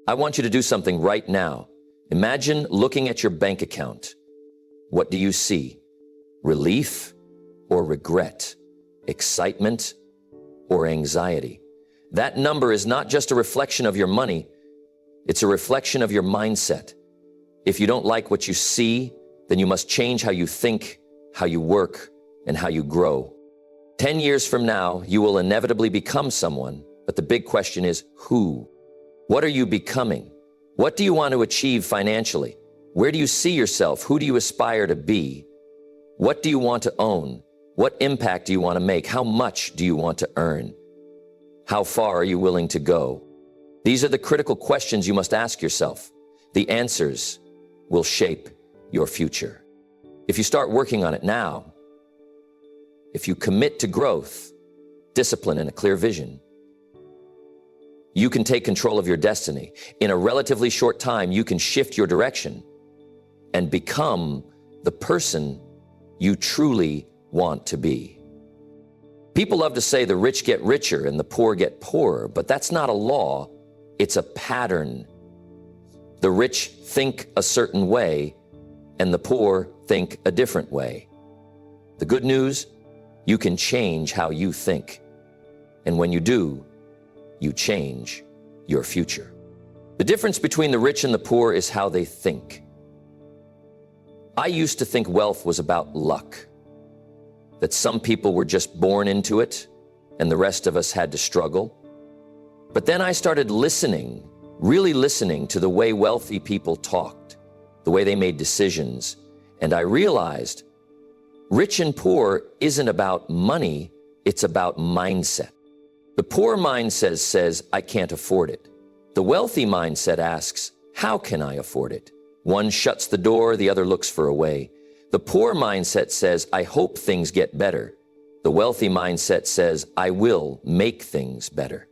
I want you to do something right now. Imagine looking at your bank account. What do you see? Relief or regret? Excitement or anxiety? That number is not just a reflection of your money, it's a reflection of your mindset. If you don't like what you see, then you must change how you think, how you work, and how you grow. 10 years from now, you will inevitably become someone, but the big question is who? What are you becoming? What do you want to achieve financially? Where do you see yourself? Who do you aspire to be? What do you want to own? What impact do you want to make? How much do you want to earn? How far are you willing to go? These are the critical questions you must ask yourself. The answers will shape your future. If you start working on it now, if you commit to growth, discipline, and a clear vision, you can take control of your destiny. In a relatively short time, you can shift your direction and become the person you truly want to be. People love to say the rich get richer and the poor get poorer, but that's not a law, it's a pattern. The rich think a certain way and the poor think a different way. The good news, you can change how you think. And when you do, you change your future. The difference between the rich and the poor is how they think. I used to think wealth was about luck, that some people were just born into it and the rest of us had to struggle. But then I started listening, really listening to the way wealthy people talked, the way they made decisions, and I realized rich and poor isn't about money, it's about mindset. The poor mindset says, I can't afford it. The wealthy mindset asks, how can I afford it? One shuts the door, the other looks for a way. The poor mindset says, I hope things get better. The wealthy mindset says, I will make things better.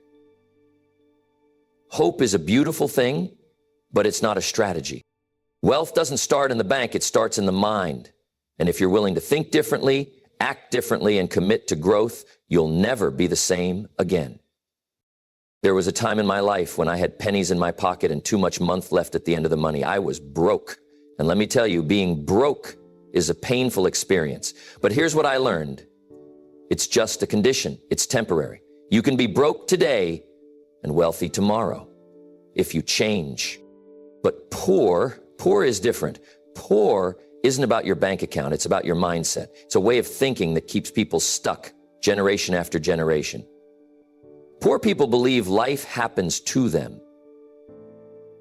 Hope is a beautiful thing, but it's not a strategy. Wealth doesn't start in the bank, it starts in the mind. And if you're willing to think differently, act differently, and commit to growth, you'll never be the same again. There was a time in my life when I had pennies in my pocket and too much month left at the end of the money. I was broke. And let me tell you, being broke is a painful experience. But here's what I learned. It's just a condition. It's temporary. You can be broke today and wealthy tomorrow if you change. But poor is different. Poor isn't about your bank account. It's about your mindset. It's a way of thinking that keeps people stuck generation after generation. Poor people believe life happens to them.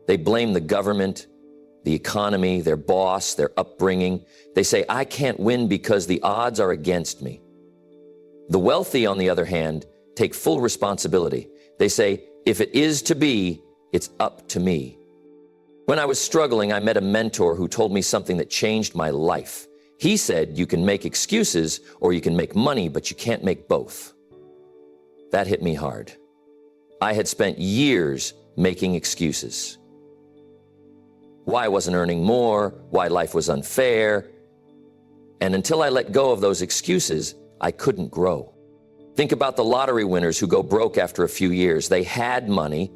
They blame the government, the economy, their boss, their upbringing. They say, I can't win because the odds are against me. The wealthy, on the other hand, take full responsibility. They say, if it is to be, it's up to me. When I was struggling, I met a mentor who told me something that changed my life. He said, you can make excuses or you can make money, but you can't make both. That hit me hard. I had spent years making excuses. Why I wasn't earning more, why life was unfair. And until I let go of those excuses, I couldn't grow. Think about the lottery winners who go broke after a few years. They had money,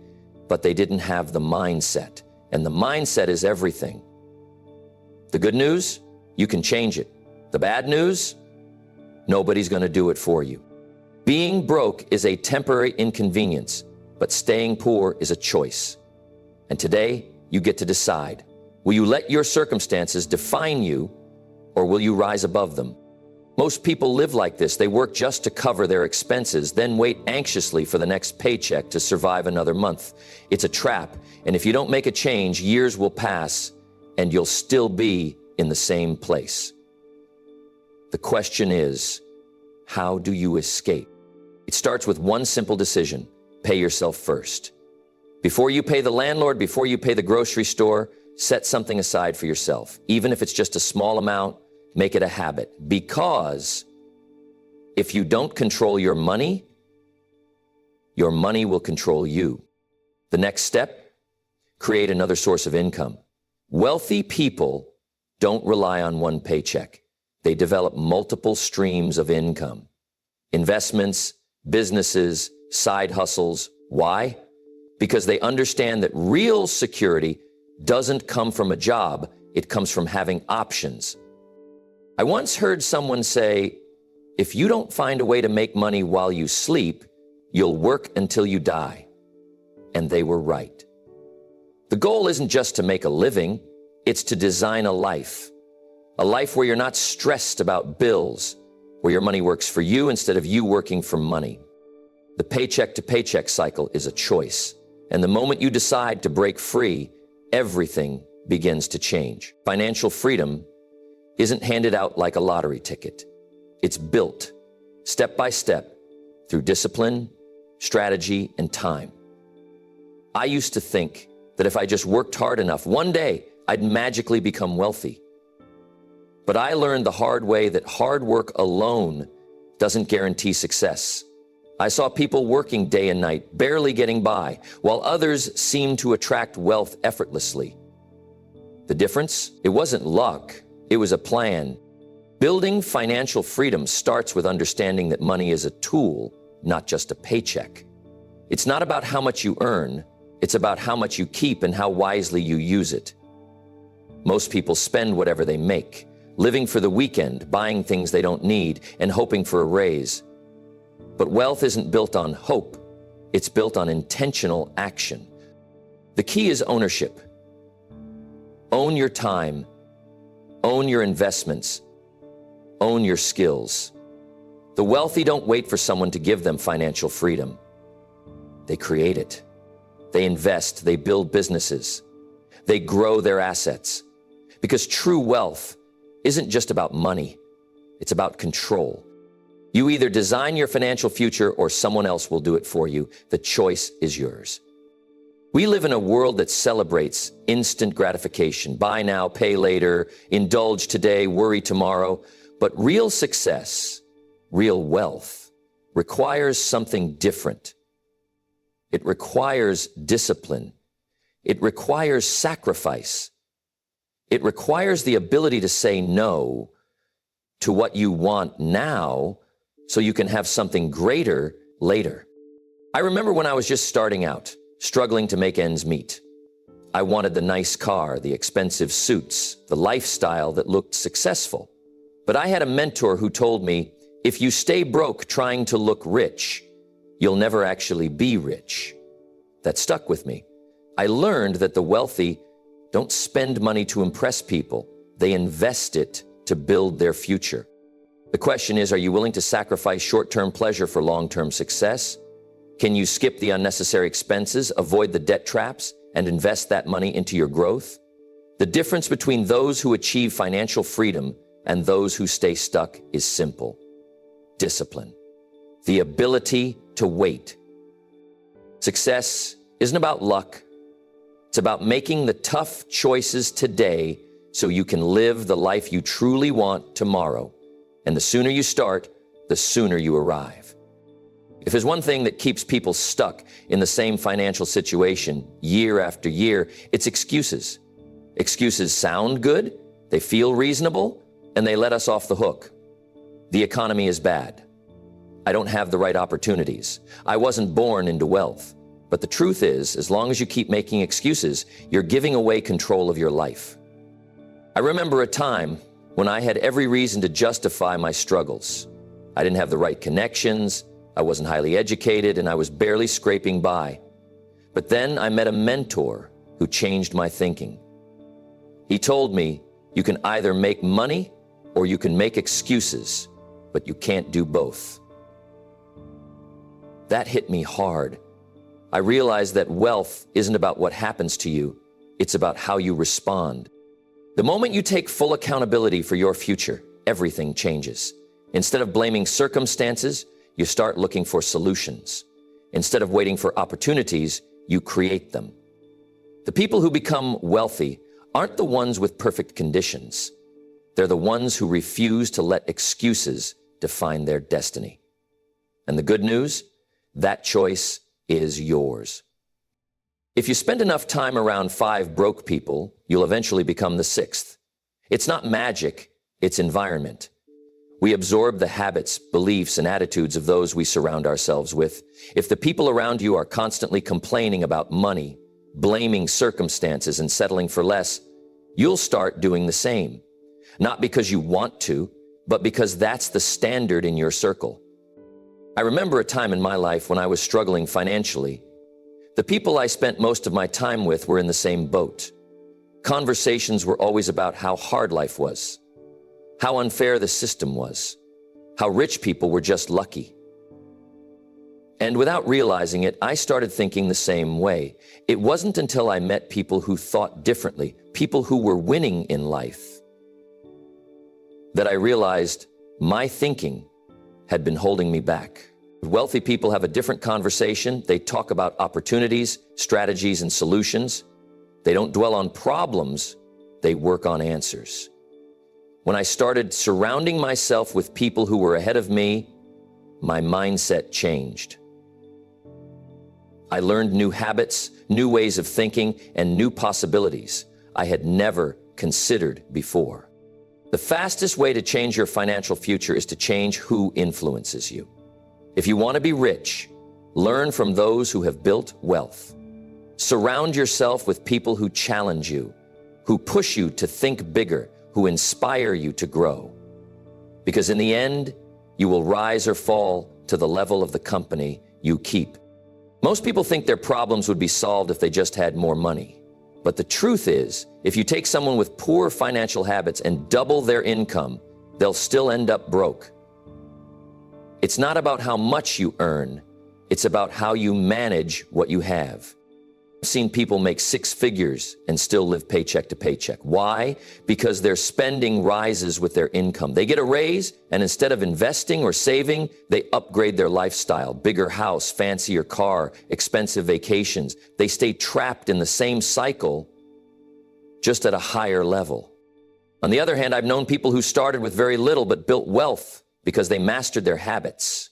but they didn't have the mindset. And the mindset is everything. The good news, you can change it. The bad news, nobody's going to do it for you. Being broke is a temporary inconvenience, but staying poor is a choice. And today, you get to decide. Will you let your circumstances define you, or will you rise above them? Most people live like this. They work just to cover their expenses, then wait anxiously for the next paycheck to survive another month. It's a trap, and if you don't make a change, years will pass, and you'll still be in the same place. The question is, how do you escape? It starts with one simple decision: pay yourself first. Before you pay the landlord, before you pay the grocery store, set something aside for yourself. Even if it's just a small amount, make it a habit. Because if you don't control your money will control you. The next step, create another source of income. Wealthy people don't rely on one paycheck. They develop multiple streams of income. Investments, businesses, side hustles. Why? because they understand that real security doesn't come from a job, it comes from having options. I once heard someone say, if you don't find a way to make money while you sleep, you'll work until you die. And they were right. The goal isn't just to make a living, it's to design a life where you're not stressed about bills, where your money works for you instead of you working for money. The paycheck-to-paycheck cycle is a choice, and the moment you decide to break free, everything begins to change. Financial freedom isn't handed out like a lottery ticket. It's built, step by step, through discipline, strategy, and time. I used to think that if I just worked hard enough, one day I'd magically become wealthy. But I learned the hard way that hard work alone doesn't guarantee success. I saw people working day and night, barely getting by, while others seemed to attract wealth effortlessly. The difference? It wasn't luck, it was a plan. Building financial freedom starts with understanding that money is a tool, not just a paycheck. It's not about how much you earn, it's about how much you keep and how wisely you use it. Most people spend whatever they make, living for the weekend, buying things they don't need, and hoping for a raise. But wealth isn't built on hope, it's built on intentional action. The key is ownership. Own your time, own your investments, own your skills. The wealthy don't wait for someone to give them financial freedom. They create it. They invest, they build businesses, they grow their assets. Because true wealth isn't just about money, it's about control. You either design your financial future or someone else will do it for you. The choice is yours. We live in a world that celebrates instant gratification. Buy now, pay later, indulge today, worry tomorrow. But real success, real wealth, requires something different. It requires discipline. It requires sacrifice. It requires the ability to say no to what you want now so you can have something greater later. I remember when I was just starting out, struggling to make ends meet. I wanted the nice car, the expensive suits, the lifestyle that looked successful. But I had a mentor who told me, if you stay broke trying to look rich, you'll never actually be rich. That stuck with me. I learned that the wealthy don't spend money to impress people. They invest it to build their future. The question is, are you willing to sacrifice short-term pleasure for long-term success? Can you skip the unnecessary expenses, avoid the debt traps, and invest that money into your growth? The difference between those who achieve financial freedom and those who stay stuck is simple. Discipline. The ability to wait. Success isn't about luck. It's about making the tough choices today so you can live the life you truly want tomorrow. And the sooner you start, the sooner you arrive. If there's one thing that keeps people stuck in the same financial situation year after year, it's excuses. Excuses sound good, they feel reasonable, and they let us off the hook. The economy is bad. I don't have the right opportunities. I wasn't born into wealth. But the truth is, as long as you keep making excuses, you're giving away control of your life. I remember a time when I had every reason to justify my struggles. I didn't have the right connections, I wasn't highly educated, and I was barely scraping by. But then I met a mentor who changed my thinking. He told me, you can either make money or you can make excuses, but you can't do both. That hit me hard. I realized that wealth isn't about what happens to you, it's about how you respond. The moment you take full accountability for your future, everything changes. Instead of blaming circumstances, you start looking for solutions. Instead of waiting for opportunities, you create them. The people who become wealthy aren't the ones with perfect conditions. They're the ones who refuse to let excuses define their destiny. And the good news? That choice is yours. If you spend enough time around 5 broke people, you'll eventually become the 6th. It's not magic, it's environment. We absorb the habits, beliefs, and attitudes of those we surround ourselves with. If the people around you are constantly complaining about money, blaming circumstances, and settling for less, you'll start doing the same. Not because you want to, but because that's the standard in your circle. I remember a time in my life when I was struggling financially. The people I spent most of my time with were in the same boat. Conversations were always about how hard life was, how unfair the system was, how rich people were just lucky. And without realizing it, I started thinking the same way. It wasn't until I met people who thought differently, people who were winning in life, that I realized my thinking had been holding me back. Wealthy people have a different conversation. They talk about opportunities, strategies, and solutions. They don't dwell on problems, they work on answers. When I started surrounding myself with people who were ahead of me, my mindset changed. I learned new habits, new ways of thinking, and new possibilities I had never considered before. The fastest way to change your financial future is to change who influences you. If you want to be rich, learn from those who have built wealth. Surround yourself with people who challenge you, who push you to think bigger, who inspire you to grow. Because in the end, you will rise or fall to the level of the company you keep. Most people think their problems would be solved if they just had more money. But the truth is, if you take someone with poor financial habits and double their income, they'll still end up broke. It's not about how much you earn, it's about how you manage what you have. I've seen people make six figures and still live paycheck to paycheck. Why? Because their spending rises with their income. They get a raise, and instead of investing or saving, they upgrade their lifestyle. Bigger house, fancier car, expensive vacations. They stay trapped in the same cycle, just at a higher level. On the other hand, I've known people who started with very little but built wealth because they mastered their habits.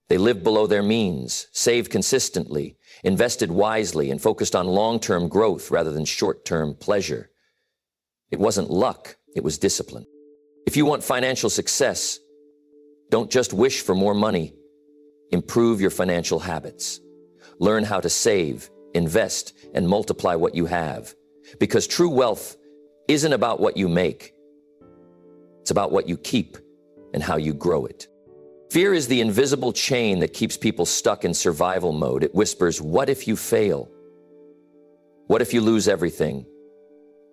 They lived below their means, saved consistently, invested wisely, and focused on long-term growth rather than short-term pleasure. It wasn't luck, it was discipline. If you want financial success, don't just wish for more money. Improve your financial habits. Learn how to save, invest, and multiply what you have. Because true wealth isn't about what you make. It's about what you keep and how you grow it. Fear is the invisible chain that keeps people stuck in survival mode. It whispers, what if you fail? What if you lose everything?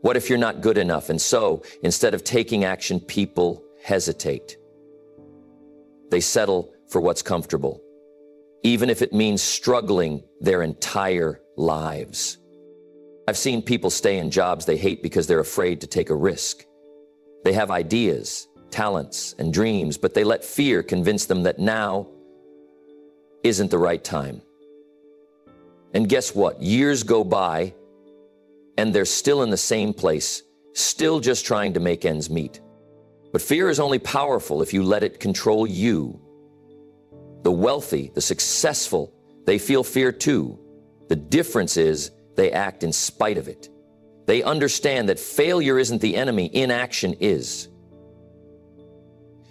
What if you're not good enough? And so, instead of taking action, people hesitate. They settle for what's comfortable, even if it means struggling their entire lives. I've seen people stay in jobs they hate because they're afraid to take a risk. They have ideas, talents, and dreams, but they let fear convince them that now isn't the right time. And guess what? Years go by, and they're still in the same place, still just trying to make ends meet. But fear is only powerful if you let it control you. The wealthy, the successful, they feel fear too. The difference is they act in spite of it. They understand that failure isn't the enemy, inaction is.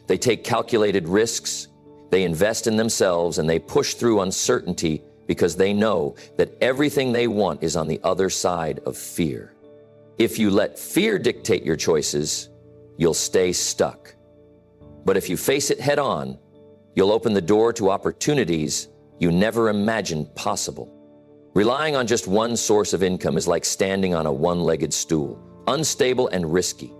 They take calculated risks, they invest in themselves, and they push through uncertainty because they know that everything they want is on the other side of fear. If you let fear dictate your choices, you'll stay stuck. But if you face it head on, you'll open the door to opportunities you never imagined possible. Relying on just one source of income is like standing on a one-legged stool, unstable and risky.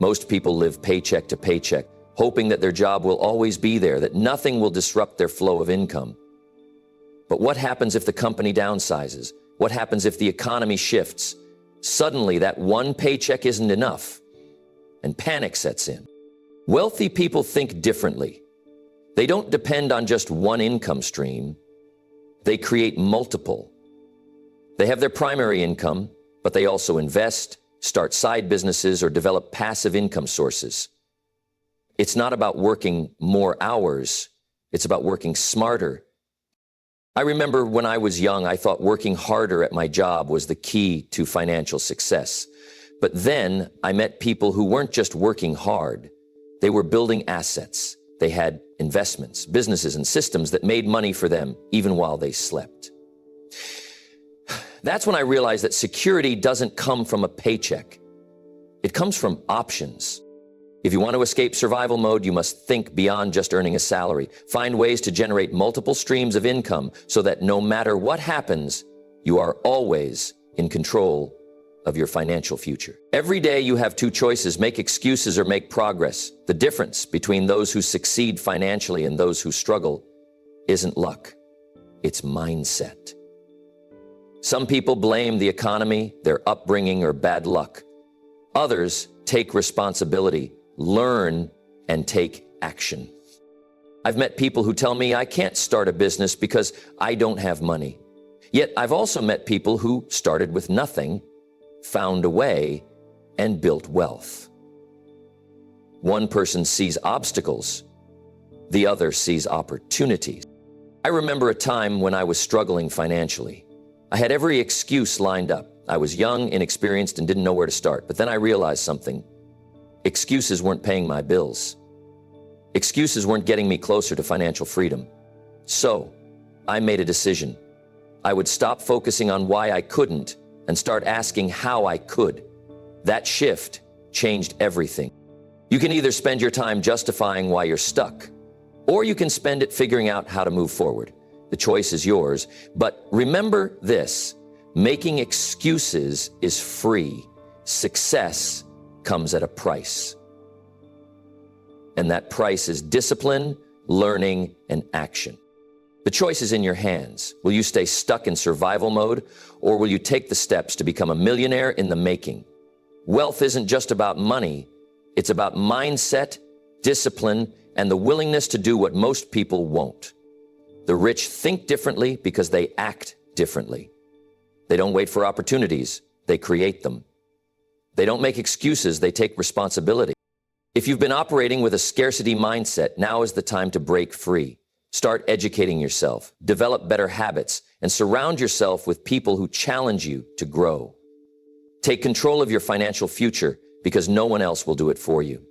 Most people live paycheck to paycheck, hoping that their job will always be there, that nothing will disrupt their flow of income. But what happens if the company downsizes? What happens if the economy shifts? Suddenly, that one paycheck isn't enough, and panic sets in. Wealthy people think differently. They don't depend on just one income stream. They create multiple. They have their primary income, but they also invest, start side businesses, or develop passive income sources. It's not about working more hours. It's about working smarter. I remember when I was young, I thought working harder at my job was the key to financial success. But then I met people who weren't just working hard. They were building assets. They had investments, businesses, and systems that made money for them even while they slept. That's when I realized that security doesn't come from a paycheck. It comes from options. If you want to escape survival mode, you must think beyond just earning a salary. Find ways to generate multiple streams of income so that no matter what happens, you are always in control of your financial future. Every day you have two choices: make excuses or make progress. The difference between those who succeed financially and those who struggle isn't luck, it's mindset. Some people blame the economy, their upbringing, or bad luck. Others take responsibility, learn, and take action. I've met people who tell me I can't start a business because I don't have money. Yet I've also met people who started with nothing, found a way, and built wealth. One person sees obstacles, the other sees opportunities. I remember a time when I was struggling financially. I had every excuse lined up. I was young, inexperienced, and didn't know where to start. But then I realized something. Excuses weren't paying my bills. Excuses weren't getting me closer to financial freedom. So I made a decision. I would stop focusing on why I couldn't and start asking how I could. That shift changed everything. You can either spend your time justifying why you're stuck, or you can spend it figuring out how to move forward. The choice is yours, but remember this: making excuses is free. Success comes at a price. And that price is discipline, learning, and action. The choice is in your hands. Will you stay stuck in survival mode, or will you take the steps to become a millionaire in the making? Wealth isn't just about money. It's about mindset, discipline, and the willingness to do what most people won't. The rich think differently because they act differently. They don't wait for opportunities, they create them. They don't make excuses, they take responsibility. If you've been operating with a scarcity mindset, now is the time to break free. Start educating yourself, develop better habits, and surround yourself with people who challenge you to grow. Take control of your financial future because no one else will do it for you.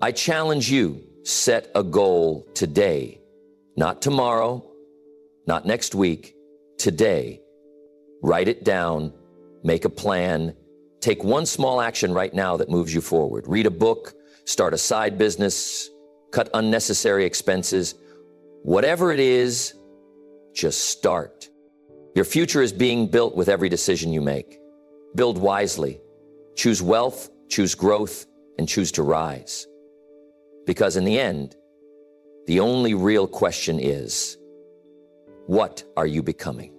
I challenge you, set a goal today. Not tomorrow, not next week, today. Write it down, make a plan, take one small action right now that moves you forward. Read a book, start a side business, cut unnecessary expenses. Whatever it is, just start. Your future is being built with every decision you make. Build wisely. Choose wealth, choose growth, and choose to rise. Because in the end, the only real question is, what are you becoming?